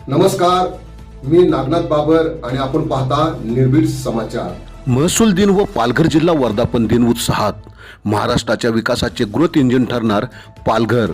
नमस्कार, मी नागनाथ बाबर आणि आपण पाहता निर्भीड समाचार। महसूल दिन व पालघर जिल्हा वर्धापन दिन उत्साहात। महाराष्ट्राच्या विकासाचे ग्रोथ इंजिन ठरणार पालघर।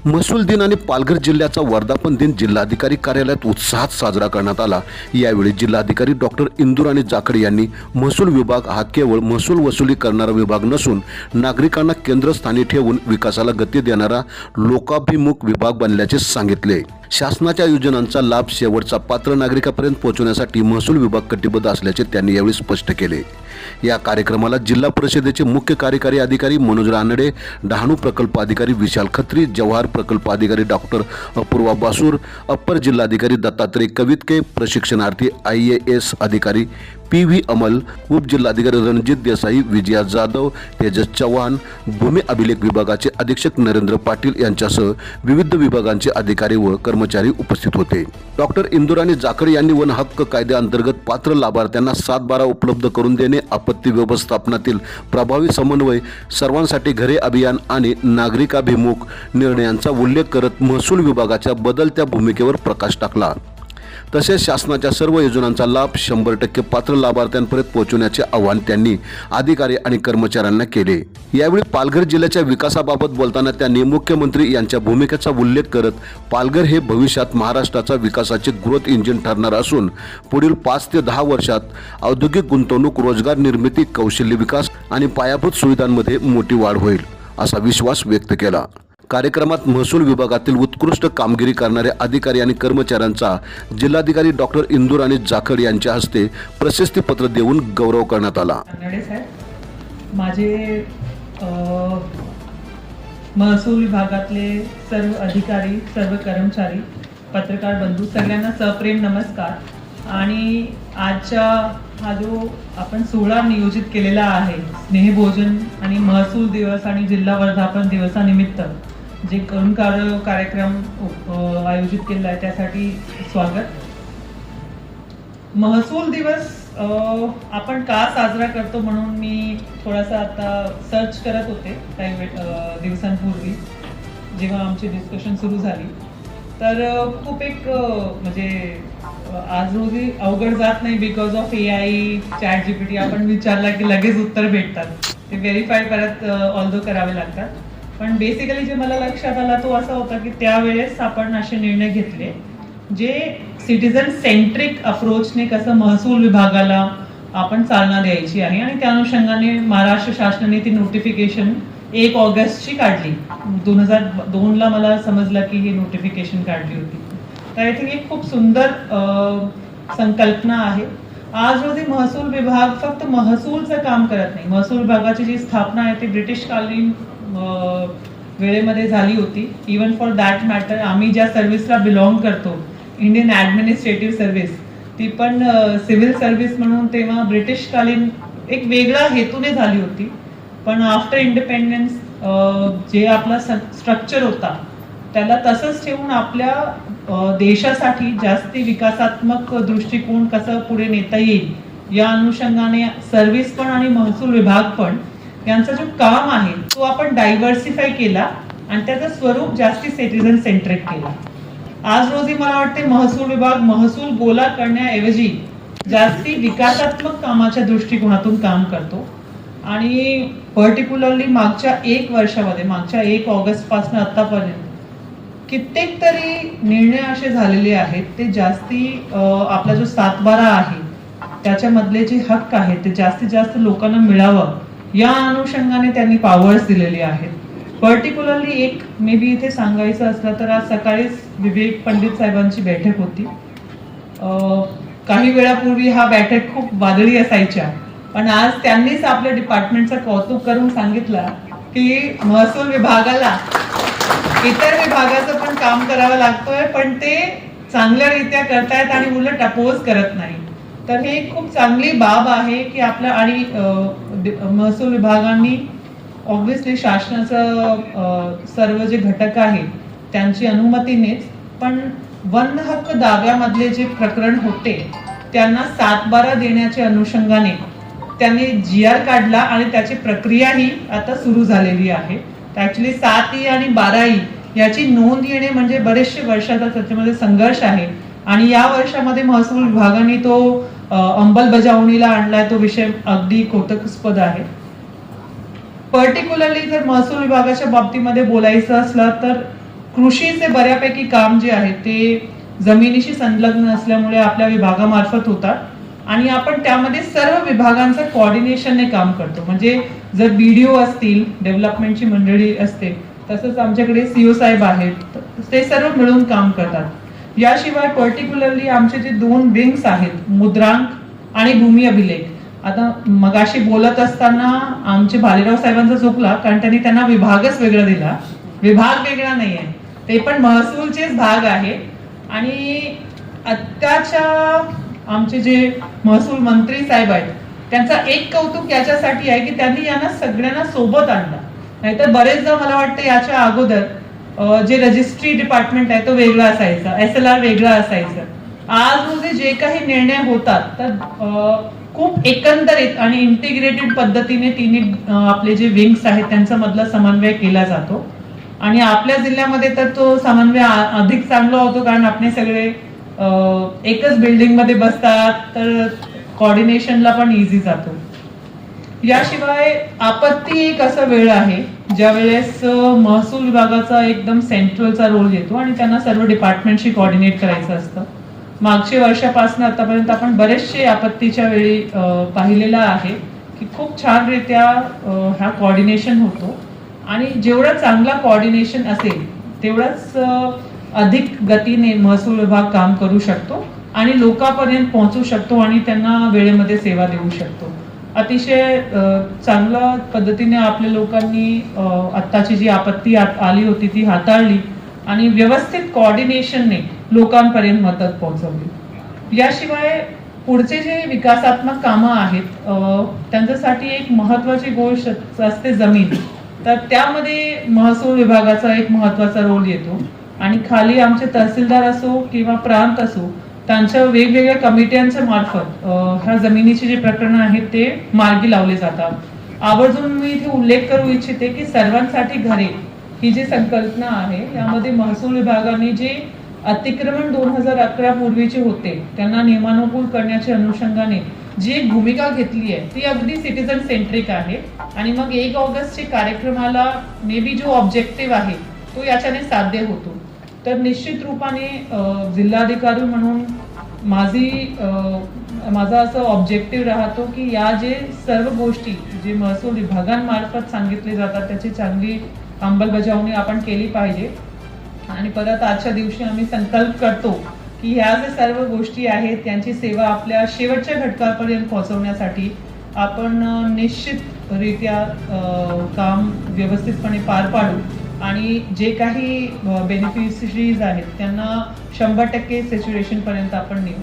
महसूल दिन आणि पालघर जिल्ह्याचा वर्धापन दिन जिल्हाधिकारी कार्यालयात उत्साहात साजरा करण्यात आला। यावेळी जिल्हाधिकारी डॉक्टर इंदुराणी जाखडे यांनी महसूल विभाग हा केवळ महसूल वसुली करणारा विभाग नसून नागरिकांना केंद्रस्थानी ठेवून विकासाला गती देणारा लोकाभिमुख विभाग बनल्याचे सांगितले। शासनाच्या योजनांचा लाभ शेवटचा पात्र नागरिकांपर्यंत पोहोचवण्यासाठी महसूल विभाग कटिबद्ध असल्याचे त्यांनी यावेळी स्पष्ट केले। या कार्यक्रमाला जिल्हा परिषदेचे मुख्य कार्यकारी अधिकारी मनोज रानडे, डहाणू प्रकल्प अधिकारी विशाल खत्री, जवाहर प्रकल्प अधिकारी डॉक्टर अपूर्वा बासूर, अप्पर जिल्हाधिकारी दत्तात्रय कवितके, प्रशिक्षणार्थी IAS अधिकारी PV अमल, उप जिल्हाधिकारी रणजित देसाई, विजया जाधव, तेजस चव्हाण, भूमी अभिलेख विभागाचे अधीक्षक नरेंद्र पाटील यांच्यासह विविध विभागांचे अधिकारी व कर्मचारी उपस्थित होते। डॉक्टर इंदुराणी जाखडे यांनी वन हक्क कायद्याअंतर्गत पात्र लाभार्थ्यांना 7/12 उपलब्ध करून देणे, आपत्ती व्यवस्थापनातील प्रभावी समन्वय, सर्वांसाठी घरे अभियान आणि नागरिकाभिमुख निर्णयांचा उल्लेख करत महसूल विभागाच्या बदलत्या भूमिकेवर प्रकाश टाकला। तसेच शासनाच्या सर्व योजनांचा लाभ 100% पात्र लाभार्थ्यांपर्यंत पोहोचवण्याचे आवाहन त्यांनी अधिकारी आणि कर्मचाऱ्यांना केले। यावेळी पालघर जिल्ह्याच्या विकासाबाबत बोलताना त्यांनी मुख्यमंत्री यांच्या भूमिकेचा उल्लेख करत पालघर हे भविष्यात महाराष्ट्राचा विकासाचे ग्रोथ इंजिन ठरणार असून पुढील 5 ते 10 वर्षात औद्योगिक गुंतवणूक, रोजगार निर्मिती, कौशल्य विकास आणि पायाभूत सुविधांमध्ये मोठी वाढ होईल असा विश्वास व्यक्त केला। कार्यक्रमात महसूल विभागातील उत्कृष्ट कामगिरी करणाऱ्या अधिकारी आणि कर्मचाऱ्यांचा जिल्हाधिकारी डॉक्टर इंदुराणी जाखडे यांच्या हस्ते प्रशस्तीपत्र देऊन गौरव करण्यात आला। माझे महसूल विभागातले सर्व अधिकारी, सर्व कर्मचारी, पत्रकार बंधू सगळ्यांना सप्रेम नमस्कार। आणि आजचा हा जो आपण सोहळा नियोजित केलेला आहे, स्नेहभोजन आणि महसूल दिवस आणि जिल्हा वर्धापन दिवसानिमित्त जे कार्यक्रम आयोजित केलेला आहे त्यासाठी स्वागत। महसूल दिवस आपण का साजरा करतो म्हणून मी थोडासा आता सर्च करत होते काही दिवसांपूर्वी जेव्हा आमची डिस्कशन सुरू झाली, तर खूप एक म्हणजे आज रोजी अवघड जात नाही बिकॉज ऑफ AI, ChatGPT आपण विचारला की लगेच उत्तर भेटतात, ते व्हेरीफाय परत ऑल्दो करावे लागतात। पण बेसिकली जे मला लक्षात आला तो असा होता की त्यावेळेस आपण असे निर्णय घेतले जे सिटीजन सेंट्रिक अप्रोचने कसं महसूल विभागाला आपण चालना द्यायची आहे, आणि त्या अनुषंगाने महाराष्ट्र शासनाने ती नोटिफिकेशन 1 ऑगस्टची काढली। 2002ला मला समजलं की ही नोटिफिकेशन काढली होती। तर आय थिंक एक खूप सुंदर संकल्पना आहे। आज रोजी महसूल विभाग फक्त महसूलचं काम करत नाही। महसूल विभागाची जी स्थापना आहे ती ब्रिटिशकालीन वेळेमध्ये झाली होती। इवन फॉर दॅट मॅटर आम्ही ज्या सर्व्हिसला बिलॉंग करतो, इंडियन ॲडमिनिस्ट्रेटिव्ह सर्व्हिस, ती पण सिव्हिल सर्व्हिस म्हणून तेव्हा ब्रिटिशकालीन एक वेगळ्या हेतूने झाली होती। पण आफ्टर इंडिपेंडन्स जे आपला स्ट्रक्चर होता त्याला तसंच ठेवून आपल्या देशासाठी जास्ती विकासात्मक दृष्टिकोन कसं पुढे नेता येईल या अनुषंगाने सर्व्हिस पण आणि महसूल विभाग पण यांचा जो काम आहे तो आपण डायव्हर्सिफाय केला आणि त्याचं स्वरूप जास्ती सिटीजन सेंट्रिक केला। आज रोजी मला वाटते महसूल विभाग महसूल गोळा करण्याऐवजी जास्ती विकासात्मक कामाच्या दृष्टिकोनातून काम करतो। आणि पर्टिक्युलरली मागच्या 1 वर्षामध्ये, मागच्या 1 ऑगस्ट पासून आतापर्यंत कित्येक तरी निर्णय असे झालेले आहेत ते जास्ती आपला जो 7/12 आहे त्याच्यामधले जे हक्क आहेत ते जास्तीत जास्त लोकांना मिळावं या अनुषंगाने त्यांनी पॉवर्स दिलेले आहेत। पर्टिक्युलरली एक मे बी इथे सांगायचं असलं तर आज सकाळीच विवेक पंडित साहेबांची बैठक होती। काही वेळापूर्वी हा बैठक खूप वादळी असायच्या, पण आज त्यांनीच आपल्या डिपार्टमेंटचं कौतुक करून सांगितलं की महसूल विभागाला इतर विभागाचं पण काम करावं लागतोय, पण ते चांगल्यारीत्या करतायत आणि उलट अपोज करत नाही। तर हे खूप चांगली बाब आहे की आपल्या आणि महसूल विभागांनी ऑब्व्हियसली शासनाचं सर्व जे घटक आहे त्यांची अनुमतीनेच, पण वन हक्क दाव्यामधले जे प्रकरण होते त्यांना 7/12 देण्याच्या अनुषंगाने त्यांनी GR काढला आणि त्याची प्रक्रिया ही आता सुरू झालेली आहे। ऍक्च्युली 7E आणि 12E याची नोंद येणे म्हणजे बरेचशे वर्षाचा त्याच्यामध्ये संघर्ष आहे, आणि या वर्षामध्ये महसूल विभागाने तो अंमलबजावणीला आणलाय, तो विषय अगदी कौतुकास्पद आहे. पर्टिक्युलरली जर महसूल विभागाच्या बाबतीमध्ये बोलायचं असलं तर कृषीचे बऱ्यापैकी काम जे आहे ते जमिनीशी संलग्न असल्यामुळे आपल्या विभागामार्फत होतात आणि आपण त्यामध्ये सर्व विभागांचं कोऑर्डिनेशनने काम करतो. म्हणजे जर बीडीओ असतील, डेव्हलपमेंटची मंडळी असते, तसंच आमच्याकडे सीओ साहेब आहेत, ते सर्व मिळून काम करतात. याशिवाय पर्टिक्युलरली आमचे जे 2 विंग्स आहेत, मुद्रांक आणि भूमी अभिलेख. आता मगाशी बोलत असताना आमचे भालेराव साहेबांचा चुकला, कारण त्यांना विभागच वेगळा दिला. विभाग वेगळा नाहीये, ते पण महसूलचेच भाग आहे. आणि आत्ताच्या आमचे जे महसूल मंत्री साहेब आहेत, त्यांचा एक कौतुक याच्यासाठी आहे की त्यांनी यांना सगळ्यांना सोबत आणलं. नाहीतर बरेचदा मला वाटतं याच्या अगोदर जे रजिस्ट्री डिपार्टमेंट आहे तो वेगळा असायचा, SLR वेगळा असायचं. आज रोजी जे काही निर्णय होतात तर खूप एकंदरीत आणि इंटिग्रेटेड पद्धतीने तिन्ही आपले जे विंग्स आहेत त्यांचा मधला समन्वय केला जातो. आणि आपल्या जिल्ह्यामध्ये तर तो समन्वय अधिक चांगला होतो, कारण आपण सगळे एकच बिल्डिंग मध्ये बसतात, तर कोऑर्डिनेशनला पण इझी जातो. याशिवाय आपत्ती एक असा वेळ आहे ज्या वेळेस महसूल विभागाचा एकदम सेंट्रलचा रोल येतो आणि त्यांना सर्व डिपार्टमेंटशी कोऑर्डिनेट करायचं असतं. मागच्या वर्षापासून आतापर्यंत आपण बरेचसे आपत्तीच्या वेळी पाहिलेलं आहे की खूप छानरित्या हा कोऑर्डिनेशन होतो. आणि जेवढा चांगला कोऑर्डिनेशन असेल तेवढाच अधिक गतीने महसूल विभाग काम करू शकतो आणि लोकांपर्यंत पोहोचू शकतो आणि त्यांना वेळेमध्ये सेवा देऊ शकतो. अतिशय चांगल्या पद्धतीने आपल्या लोकांनी आत्ताची जी आपत्ती आली होती ती हाताळली आणि व्यवस्थित कोऑर्डिनेशनने लोकांपर्यंत मदत पोहोचवली. याशिवाय पुढचे जे विकासात्मक कामं आहेत त्यांच्यासाठी एक महत्वाची गोष्ट असते जमीन. तर त्यामध्ये महसूल विभागाचा एक महत्वाचा रोल येतो आणि खाली आमचे तहसीलदार असो किंवा प्रांत असो, त्यांच्या वेगवेगळ्या कमिट्यांच्या मार्फत ह्या जमिनीचे जे प्रकरण आहेत ते मार्गी लावले जातात. आवर्जून मी इथे उल्लेख करू इच्छिते की सर्वांसाठी घरे ही जी संकल्पना आहे यामध्ये महसूल विभागाने जे अतिक्रमण 2011 पूर्वीचे होते त्यांना नियमानुकूल करण्याच्या अनुषंगाने जी एक भूमिका घेतली आहे ती अगदी सिटीजन सेंट्रिक आहे. आणि मग 1 ऑगस्टच्या कार्यक्रमाला मे बी जो ऑब्जेक्टिव्ह आहे तो याच्याने साध्य होतो. तर निश्चित रूपाने जिल्हाधिकारी म्हणून माझा असं ऑब्जेक्टिव्ह राहतो की या जे सर्व गोष्टी जे महसूल विभागांमार्फत सांगितले जातात त्याची चांगली अंमलबजावणी आपण केली पाहिजे. आणि परत आजच्या दिवशी आम्ही संकल्प करतो की ह्या जे सर्व गोष्टी आहेत त्यांची सेवा आपल्या शेवटच्या घटकापर्यंत पोहोचवण्यासाठी आपण निश्चितरित्या काम व्यवस्थितपणे पार पाडू आणि जे काही बेनिफिशरीज आहेत त्यांना 100% सॅच्युरेशन पर्यंत आपण नेऊ.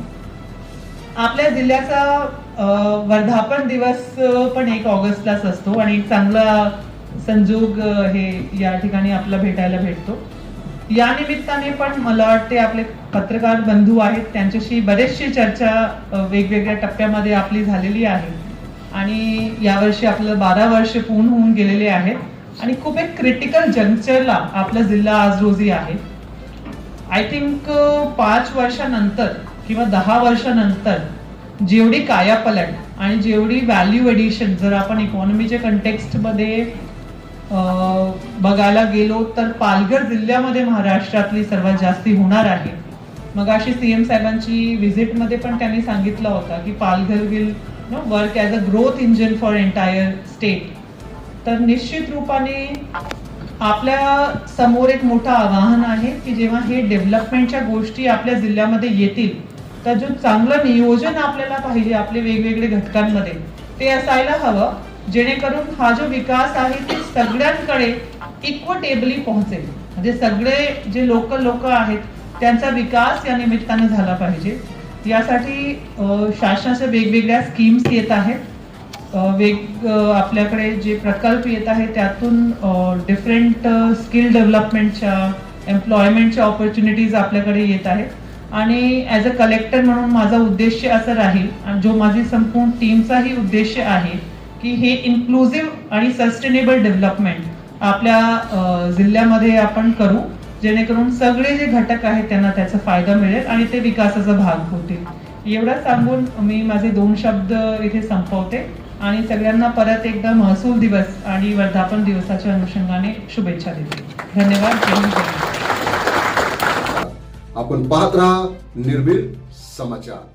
आपल्या जिल्ह्याचा वर्धापन दिवस पण 1 ऑगस्टलाच असतो आणि एक चांगला संजोग हे या ठिकाणी आपल्याला भेटायला भेटतो. या निमित्ताने पण मला वाटते आपले पत्रकार बंधू आहेत त्यांच्याशी बरेचशी चर्चा वेगवेगळ्या टप्प्यामध्ये आपली झालेली आहे आणि यावर्षी आपल्याला 12 वर्ष पूर्ण होऊन गेलेले आहेत आणि खूप एक क्रिटिकल जंक्चरला आपला जिल्हा आज रोजी आहे. आय थिंक 5 वर्षानंतर किंवा 10 वर्षानंतर जेवढी कायापलट आणि जेवढी व्हॅल्यू एडिशन जर आपण इकॉनॉमीच्या कंटेक्स्ट मध्ये बघायला गेलो तर पालघर जिल्ह्यामध्ये महाराष्ट्रातली सर्वात जास्ती होणार आहे. मग अशी सीएम साहेबांची व्हिजिट मध्ये पण त्यांनी सांगितलं होतं की Palghar will work as a growth engine for entire state. तर निश्चित रूपाने आपल्या समोर एक मोठं आव्हान आहे की जेव्हा हे डेव्हलपमेंटच्या गोष्टी आपल्या जिल्ह्यामध्ये येतील तर जो चांगलं नियोजन आपल्याला पाहिजे आपले वेगवेगळे घटकांमध्ये ते असायला हवं, जेणेकरून हा जो विकास आहे ते सगळ्यांकडे इक्विटेबली पोहोचेल. म्हणजे सगळे जे लोकल लोक आहेत त्यांचा विकास या निमित्ताने झाला पाहिजे. यासाठी शासनाच्या वेगवेगळ्या स्कीम्स येत आहेत, आपल्याकडे जे प्रकल्प येत आहेत त्यातून डिफरंट स्किल डेव्हलपमेंटच्या एम्प्लॉयमेंटच्या ऑपॉर्च्युनिटीज आपल्याकडे येत आहेत. आणि ॲज अ कलेक्टर म्हणून माझा उद्देश असं राहील आणि जो माझी संपूर्ण टीमचाही उद्देश आहे की हे इन्क्लुझिव्ह आणि सस्टेनेबल डेव्हलपमेंट आपल्या जिल्ह्यामध्ये आपण करू जेणेकरून सगळे जे घटक आहेत त्यांना त्याचा फायदा मिळेल आणि ते विकासाचा भाग होतील. एवढं सांगून मी माझे 2 शब्द इथे संपवते आणि सगळ्यांना परत एकदा महसूल दिवस आणि वर्धापन दिवसाच्या अनुषंगाने शुभेच्छा देते. धन्यवाद. जय हिंद, जय महाराष्ट्र. आपण पाहत राहा निर्भीड समाचार.